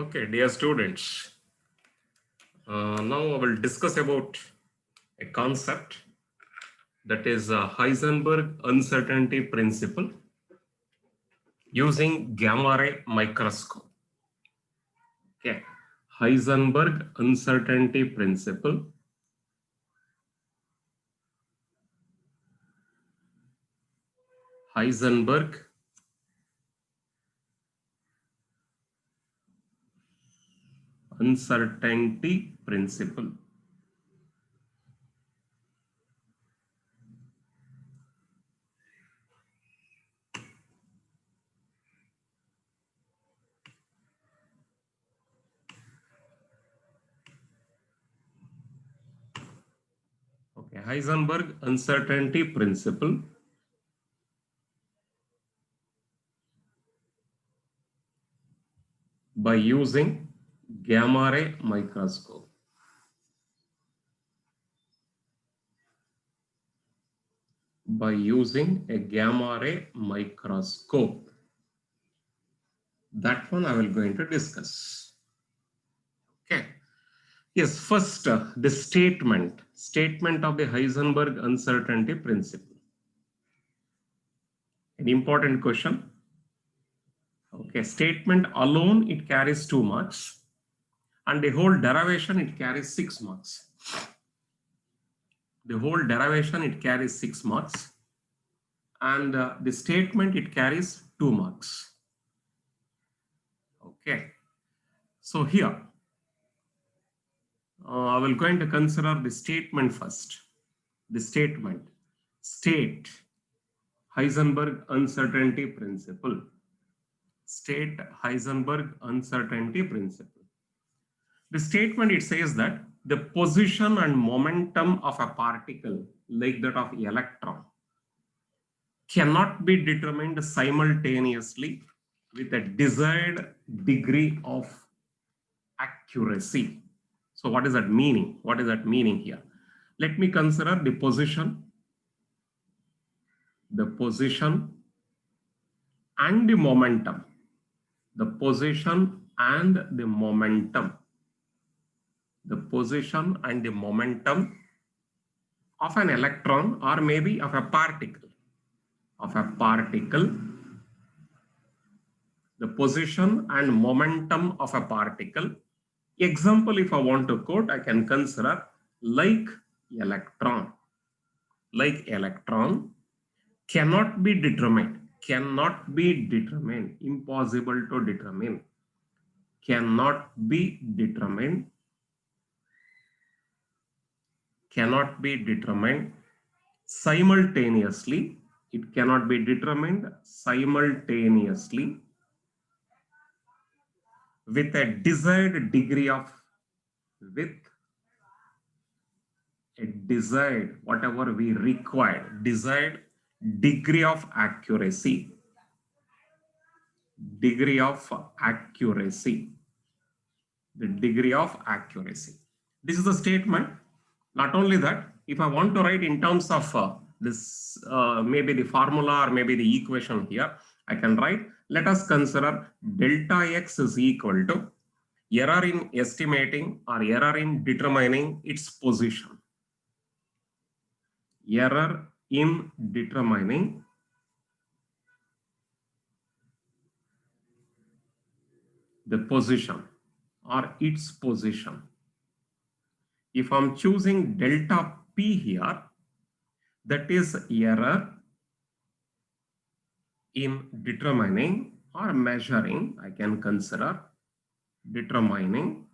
Okay, dear students, now I will discuss about a concept that is Heisenberg uncertainty principle using gamma ray microscope. Okay, Heisenberg uncertainty principle Heisenberg uncertainty principle. Okay, Heisenberg uncertainty principle by using gamma ray microscope. By using a gamma ray microscope. That one I will going to discuss. Okay. Yes, first the statement of the Heisenberg uncertainty principle. An important question. Okay, statement alone it carries 2 marks, and the whole derivation it carries 6 marks. The whole derivation it carries 6 marks, and the statement it carries 2 marks. Okay, so here I will going to consider the statement first. The statement, state Heisenberg uncertainty principle. State Heisenberg uncertainty principle. The statement it says that the position and momentum of a particle like that of electron cannot be determined simultaneously with a desired degree of accuracy. So what is that meaning? What is that meaning here? Let me consider the position and the momentum. The position and the momentum. The position and the momentum of an electron or maybe of a particle. The position and momentum of a particle. Example, if I want to quote, I can consider like electron. Like electron cannot be determined, impossible to determine, cannot be determined simultaneously. It cannot be determined simultaneously with a desired degree of, whatever we require, desired degree of accuracy. The degree of accuracy. This is the statement. Not only that, if I want to write in terms of this, maybe the formula or maybe the equation here, I can write, let us consider delta x is equal to error in estimating or error in determining its position. Error in determining the position or its position. If I'm choosing delta P here, that is error in determining or measuring, I can consider determining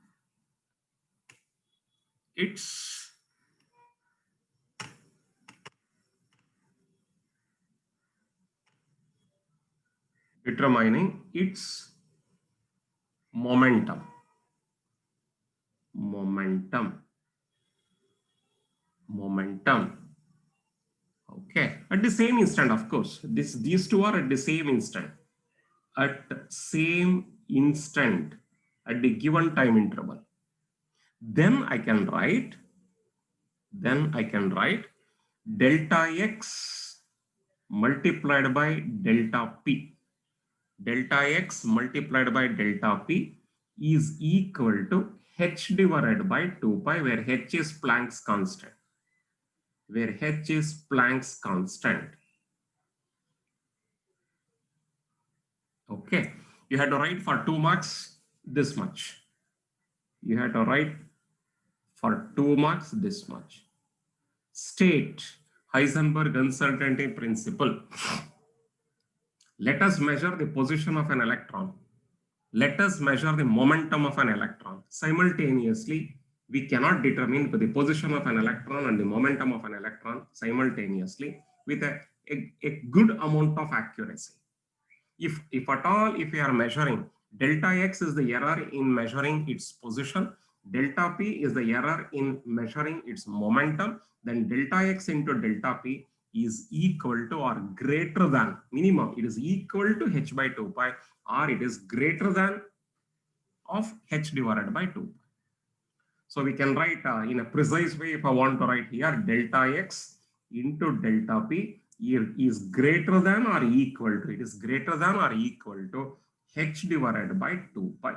its momentum. Okay, at the same instant, of course, these two are at the same instant. At same instant, at the given time interval. Then I can write delta x multiplied by delta p. Delta x multiplied by delta p is equal to h divided by 2 pi, where h is Planck's constant. Where h is Planck's constant. Okay, you had to write for 2 marks this much. You had to write for 2 marks this much. State Heisenberg uncertainty principle. Let us measure the position of an electron. Let us measure the momentum of an electron. Simultaneously, we cannot determine the position of an electron and the momentum of an electron simultaneously with a good amount of accuracy. If at all, if we are measuring, delta x is the error in measuring its position, delta p is the error in measuring its momentum, then delta x into delta p is equal to or greater than, minimum, it is equal to h by 2 pi, or it is greater than of h divided by 2 pi. So we can write in a precise way, if I want to write here, delta x into delta p is greater than or equal to, it is greater than or equal to h divided by 2 pi.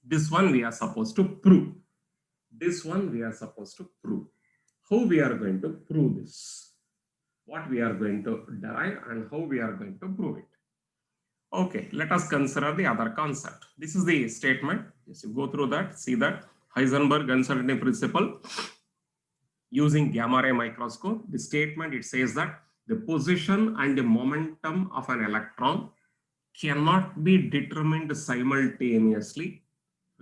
This one we are supposed to prove. This one we are supposed to prove. How we are going to prove this? What we are going to derive and how we are going to prove it. Okay, let us consider the other concept. This is the statement. Just go through that, see that. Heisenberg uncertainty principle using gamma ray microscope. The statement, it says that the position and the momentum of an electron cannot be determined simultaneously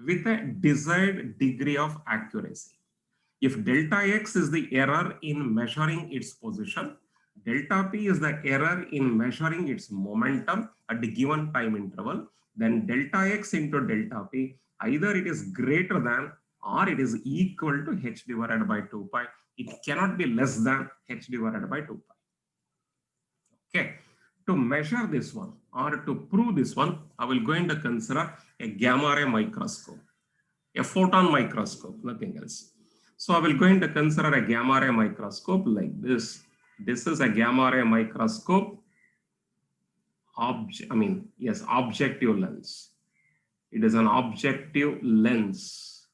with a desired degree of accuracy. If delta x is the error in measuring its position, delta p is the error in measuring its momentum at the given time interval, then delta x into delta p, either it is greater than or it is equal to h divided by 2 pi. It cannot be less than h divided by 2 pi. Okay. To measure this one or to prove this one, I will going to consider a gamma ray microscope, a photon microscope, nothing else. So I will going to consider a gamma ray microscope like this. This is a gamma ray microscope, objective lens. It is an objective lens.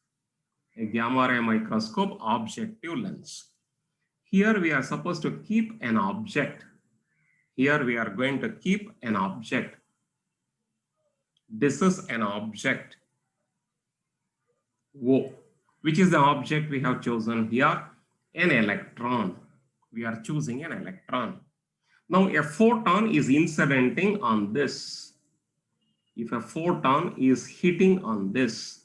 A gamma ray microscope, objective lens. Here we are supposed to keep an object. Here we are going to keep an object. This is an object O. Which is the object we have chosen here? An electron. We are choosing an electron. Now a photon is incidenting on this. If a photon is hitting on this,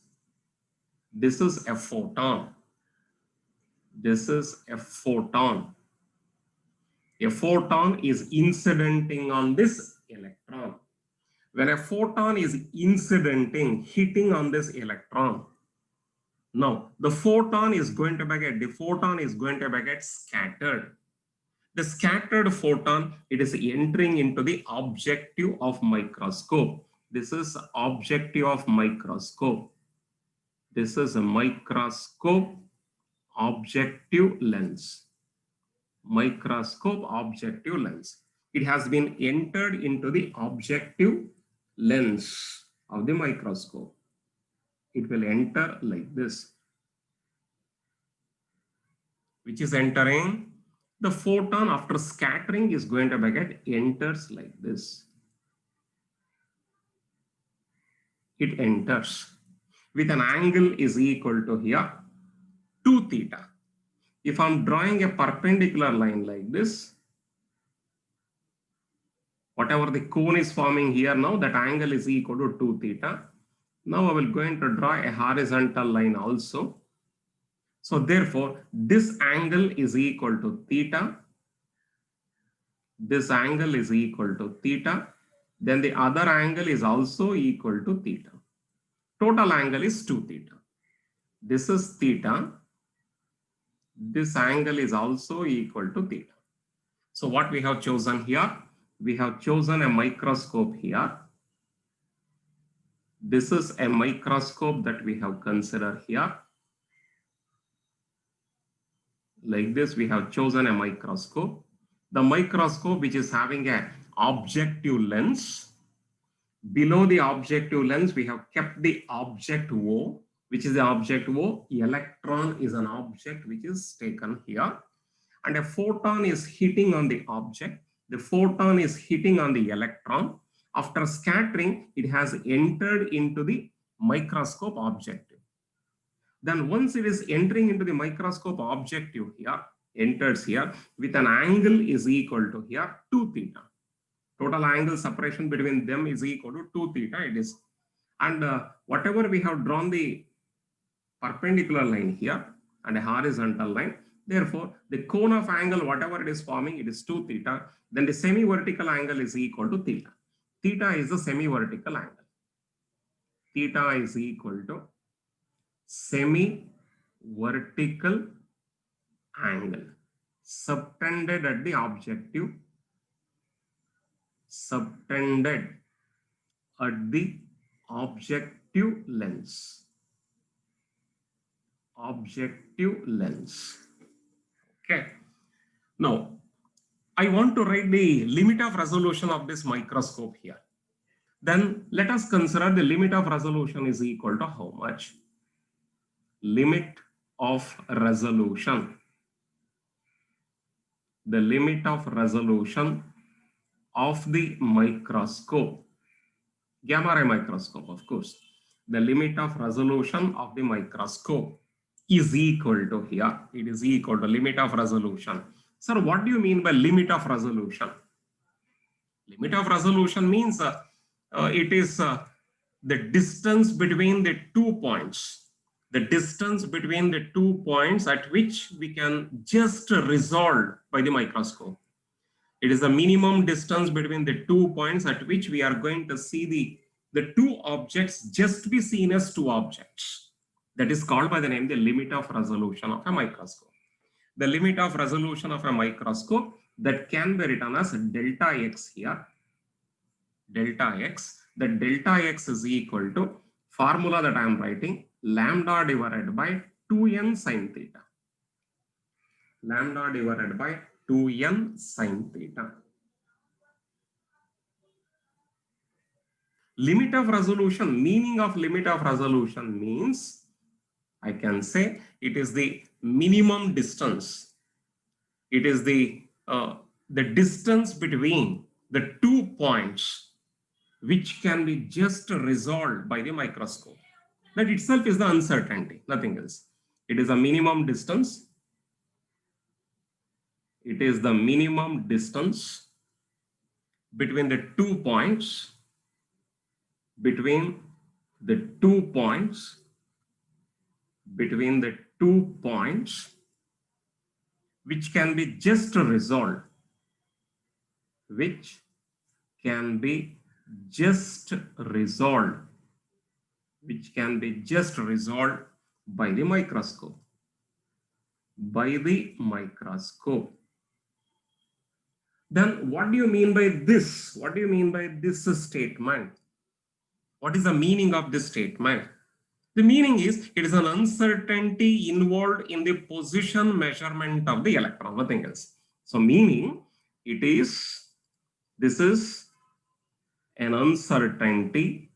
this is a photon. This is a photon. A photon is incidenting on this electron. When a photon is incidenting, hitting on this electron, now the photon is going to get scattered. The scattered photon, it is entering into the objective of microscope. This is objective of microscope. This is a microscope objective lens. Microscope objective lens. It has been entered into the objective lens of the microscope. It will enter like this, which is entering. The photon after scattering is going to get enters like this. It enters with an angle is equal to here 2 theta. If I'm drawing a perpendicular line like this, whatever the cone is forming here now, that angle is equal to 2 theta. Now I will going to draw a horizontal line also. So therefore, this angle is equal to theta. This angle is equal to theta. Then the other angle is also equal to theta. Total angle is 2 theta. This is theta. This angle is also equal to theta. So what we have chosen here? We have chosen a microscope here. This is a microscope that we have considered here. Like this, we have chosen a microscope. The microscope which is having an objective lens. Below the objective lens, we have kept the object O. Which is the object O? Electron is an object which is taken here. And a photon is hitting on the object. The photon is hitting on the electron. After scattering, it has entered into the microscope objective. Then once it is entering into the microscope objective here, enters here with an angle is equal to here 2 theta. Total angle separation between them is equal to 2 theta. It is, and whatever we have drawn the perpendicular line here and a horizontal line. Therefore, the cone of angle, whatever it is forming, it is 2 theta. Then the semi-vertical angle is equal to theta. Theta is the semi-vertical angle. Theta is equal to semi-vertical angle subtended at the objective, subtended at the objective lens. Objective lens. Okay. Now, I want to write the limit of resolution of this microscope here. Then let us consider the limit of resolution is equal to how much? Limit of resolution. The limit of resolution of the microscope. Gamma ray microscope, of course. The limit of resolution of the microscope is equal to here. It is equal to limit of resolution. Sir, what do you mean by limit of resolution? Limit of resolution means it is the distance between the 2 points. The distance between the 2 points at which we can just resolve by the microscope. It is the minimum distance between the 2 points at which we are going to see the two objects just be seen as two objects. That is called by the name the limit of resolution of a microscope. The limit of resolution of a microscope that can be written as delta x here. Delta x. The delta x is equal to formula that I am writing, lambda divided by 2n sine theta. Lambda divided by 2n sine theta. Limit of resolution, meaning of limit of resolution means I can say it is the minimum distance. It is the distance between the 2 points which can be just resolved by the microscope. That itself is the uncertainty, nothing else. It is a minimum distance. It is the minimum distance between the 2 points, between the 2 points, between the 2 points, which can be just resolved, which can be just resolved, which can be just resolved by the microscope. By the microscope. Then what do you mean by this? What do you mean by this statement? What is the meaning of this statement? The meaning is it is an uncertainty involved in the position measurement of the electron, nothing else. So meaning it is, this is an uncertainty,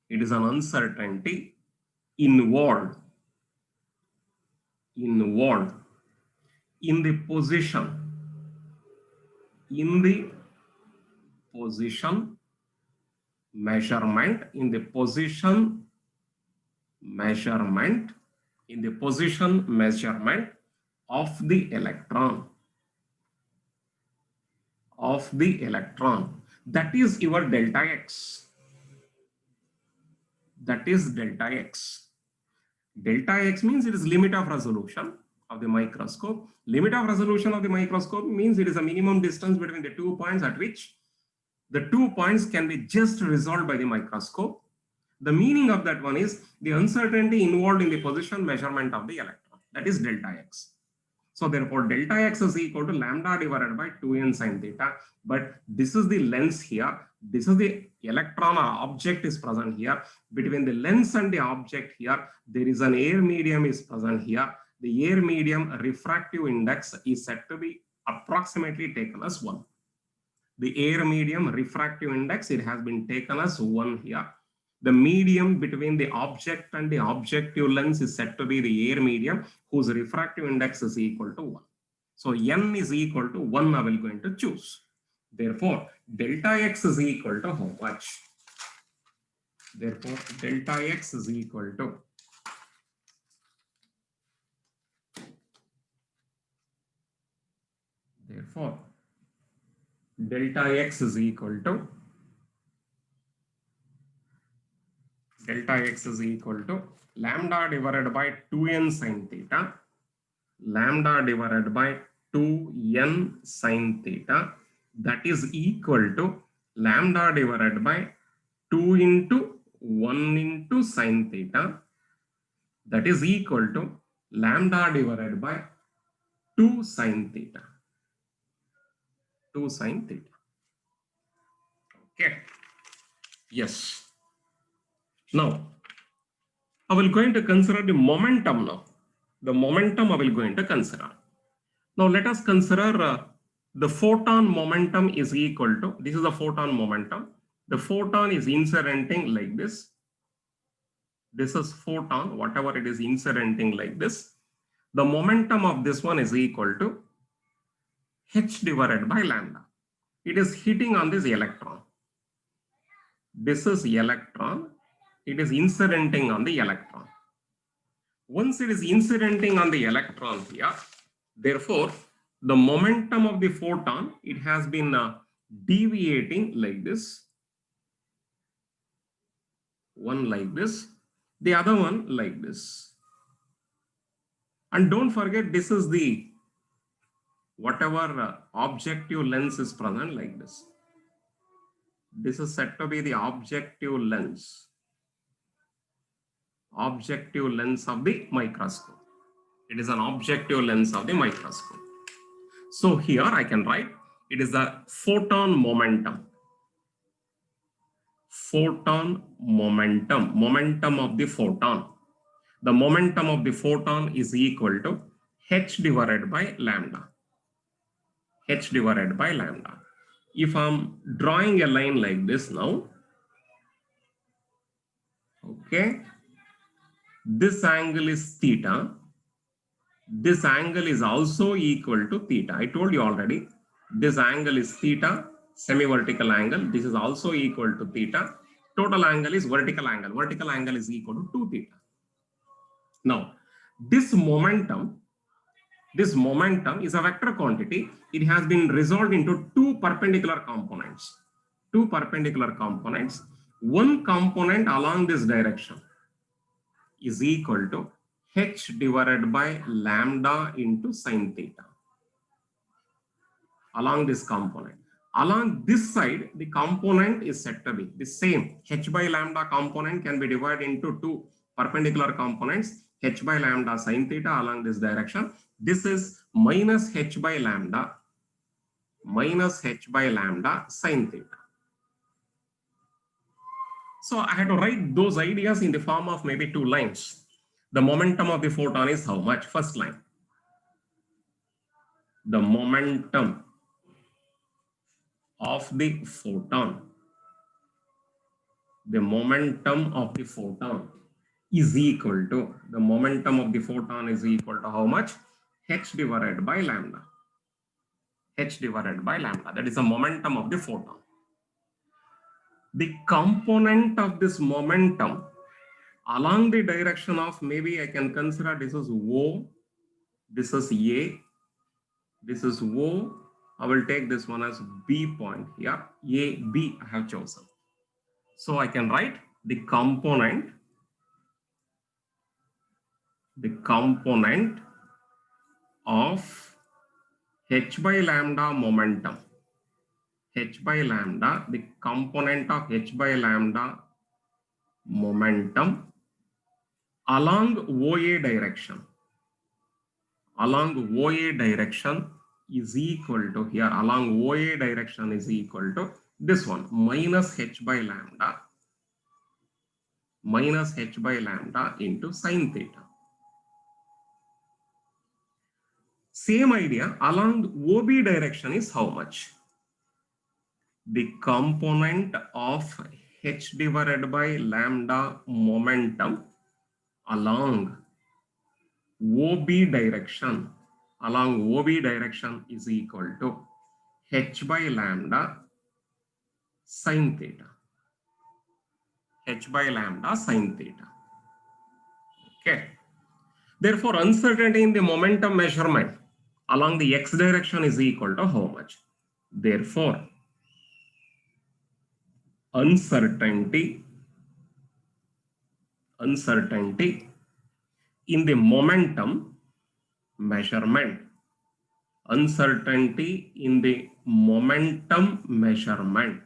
it is an uncertainty involved in the position, in the position measurement, in the position measurement, in the position measurement of the electron, that is your delta x. That is delta x. Delta x means it is limit of resolution of the microscope. Limit of resolution of the microscope means it is a minimum distance between the 2 points at which the 2 points can be just resolved by the microscope. The meaning of that one is the uncertainty involved in the position measurement of the electron. That is delta x. So therefore, delta x is equal to lambda divided by 2n sine theta. But this is the lens here. This is the electron or object is present here. Between the lens and the object here, there is an air medium is present here. The air medium refractive index is said to be approximately taken as 1. The air medium refractive index, it has been taken as 1 here. The medium between the object and the objective lens is said to be the air medium, whose refractive index is equal to 1. So n is equal to 1, I will going to choose. Therefore, delta x is equal to how much? Therefore, delta x is equal to delta x is equal to lambda divided by 2n sin theta, lambda divided by 2n sin theta, that is equal to lambda divided by 2 into 1 into sin theta, that is equal to lambda divided by 2 sin theta. 2 sin theta. Okay. Yes. Now, I will going to consider the momentum now. The momentum I will going to consider. Now, let us consider the photon momentum is equal to, this is the photon momentum. The photon is incidenting like this. This is photon, whatever it is incidenting like this. The momentum of this one is equal to h divided by lambda. It is hitting on this electron. This is electron. It is incidenting on the electron. Once it is incidenting on the electron here, therefore, the momentum of the photon, it has been deviating like this. One like this, the other one like this. And don't forget, this is the whatever objective lens is present like this. This is said to be the objective lens of the microscope. It is an objective lens of the microscope. So here I can write, it is the photon momentum. Photon momentum, momentum of the photon. The momentum of the photon is equal to h divided by lambda. H divided by lambda. If I'm drawing a line like this now, okay, this angle is theta. This angle is also equal to theta. I told you already, this angle is theta, semi-vertical angle. This is also equal to theta. Total angle is vertical angle. Vertical angle is equal to 2 theta. Now, this momentum is a vector quantity. It has been resolved into two perpendicular components. Two perpendicular components. One component along this direction is equal to h divided by lambda into sin theta. Along this component. Along this side, the component is said to be the same. H by lambda component can be divided into two perpendicular components. H by lambda sin theta along this direction. This is minus h by lambda sin theta. So I had to write those ideas in the form of maybe two lines. The momentum of the photon is how much? First line. The momentum of the photon. The momentum of the photon is equal to, the momentum of the photon is equal to how much? H divided by lambda. H divided by lambda. That is the momentum of the photon. The component of this momentum along the direction of, maybe I can consider this is O, this is A, this is O. I will take this one as B point here. A, B I have chosen. So I can write the component of h by lambda momentum. H by lambda, the component of h by lambda momentum along OA direction. Along OA direction is equal to here. Along OA direction is equal to this one, minus h by lambda into sin theta. Same idea, along OB direction is how much? the component of h divided by lambda momentum along OB direction, is equal to h by lambda sine theta. H by lambda sine theta. Okay. Therefore, uncertainty in the momentum measurement along the x direction is equal to how much? Therefore, uncertainty in the momentum measurement, uncertainty in the momentum measurement,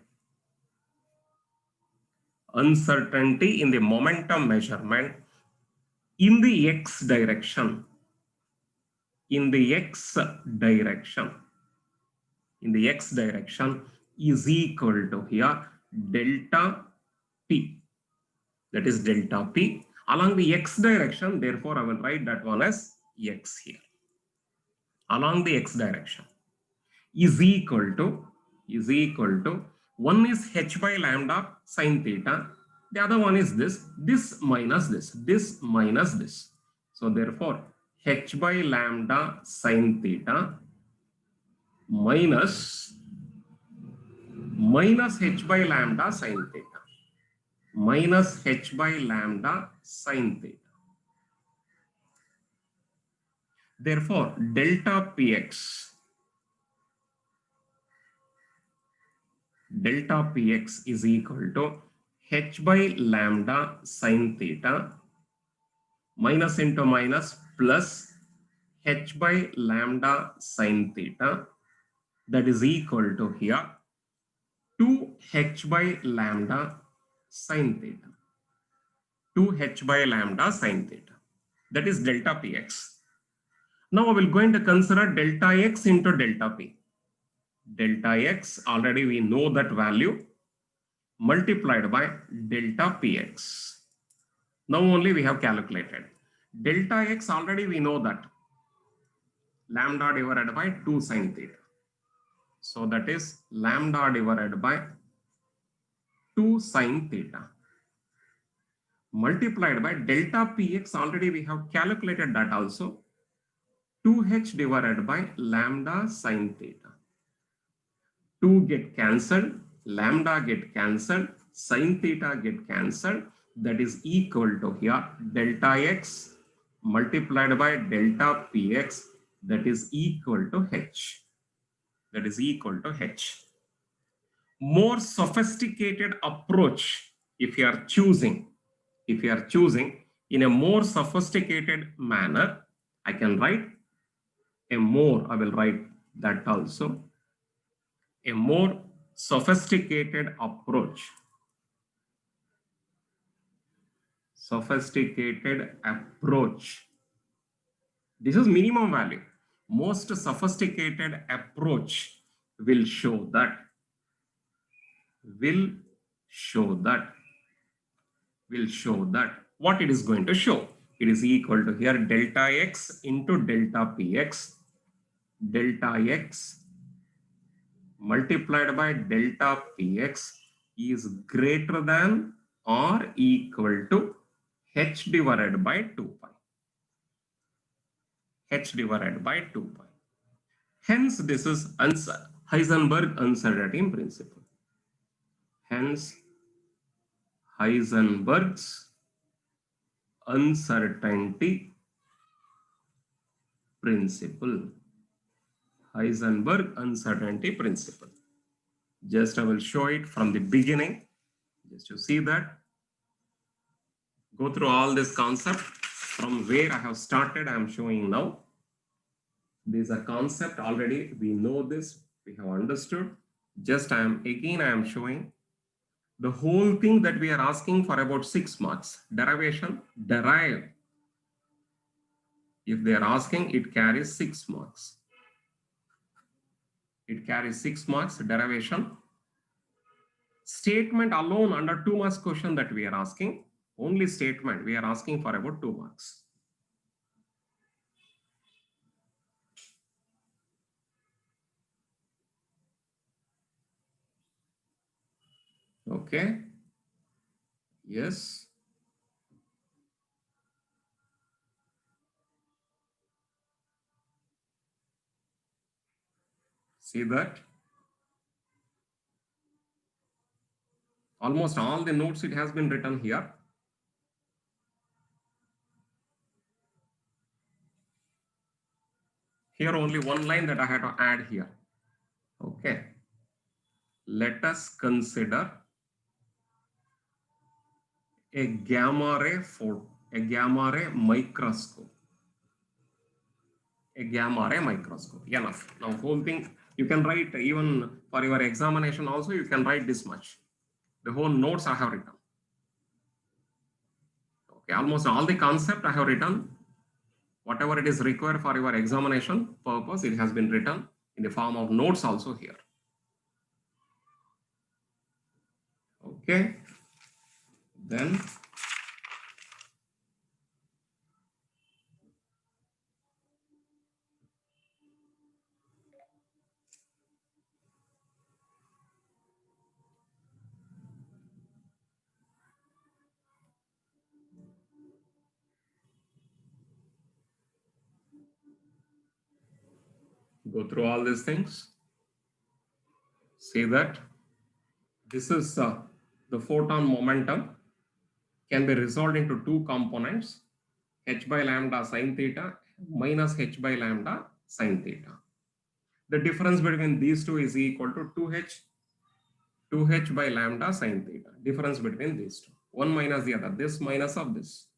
uncertainty in the momentum measurement in the x direction, in the x direction is equal to here delta p, that is delta p along the x direction. Therefore, I will write that one as x here. Along the x direction is equal to one is h by lambda sine theta, the other one is this minus this minus this. So therefore, h by lambda sine theta minus h by lambda sine theta, minus h by lambda sine theta. Therefore, delta px is equal to h by lambda sine theta minus into minus plus h by lambda sine theta, that is equal to here 2h by lambda sine theta. 2h by lambda sine theta. That is delta px. Now we will going to consider delta x into delta p. Delta x, already we know that value, multiplied by delta px. Now only we have calculated. Delta x, already we know that lambda divided by 2 sine theta. So that is lambda divided by 2 sine theta. Multiplied by delta px, already we have calculated that also, 2h divided by lambda sine theta. 2 get cancelled, lambda get cancelled, sine theta get cancelled. That is equal to here delta x multiplied by delta px, that is equal to h. That is equal to h. More sophisticated approach, if you are choosing in a more sophisticated manner, I can write a more, I will write that also. A more sophisticated approach. This is minimum value. Most sophisticated approach will show that what it is going to show. It is equal to here delta x into delta px. Delta x multiplied by delta px is greater than or equal to h divided by 2 pi. H divided by 2 pi. Hence, this is Heisenberg uncertainty principle. Hence, Heisenberg's uncertainty principle. Heisenberg uncertainty principle. Just I will show it from the beginning, just to see that. Go through all this concept from where I have started. I am showing now. This is a concept already. We know this. We have understood. Just I am showing the whole thing that we are asking for about 6 marks. Derivation, derive. If they are asking, it carries 6 marks. It carries 6 marks, derivation. Statement alone under 2 marks question that we are asking. Only statement we are asking for about 2 marks. Okay. Yes. See that? Almost all the notes it has been written here. Here only one line that I had to add here. Okay. Let us consider a gamma ray microscope. A gamma ray microscope. Enough. Now whole thing you can write even for your examination also you can write this much. The whole notes I have written. Okay, almost all the concept I have written. Whatever it is required for your examination purpose, it has been written in the form of notes also here. Okay. Then go through all these things. See that this is the photon momentum can be resolved into two components, h by lambda sine theta minus h by lambda sine theta. The difference between these two is equal to 2h by lambda sine theta. Difference between these two. One minus the other. This minus of this.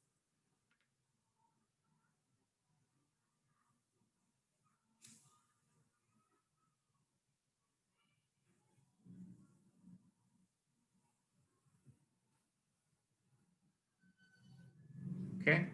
Okay.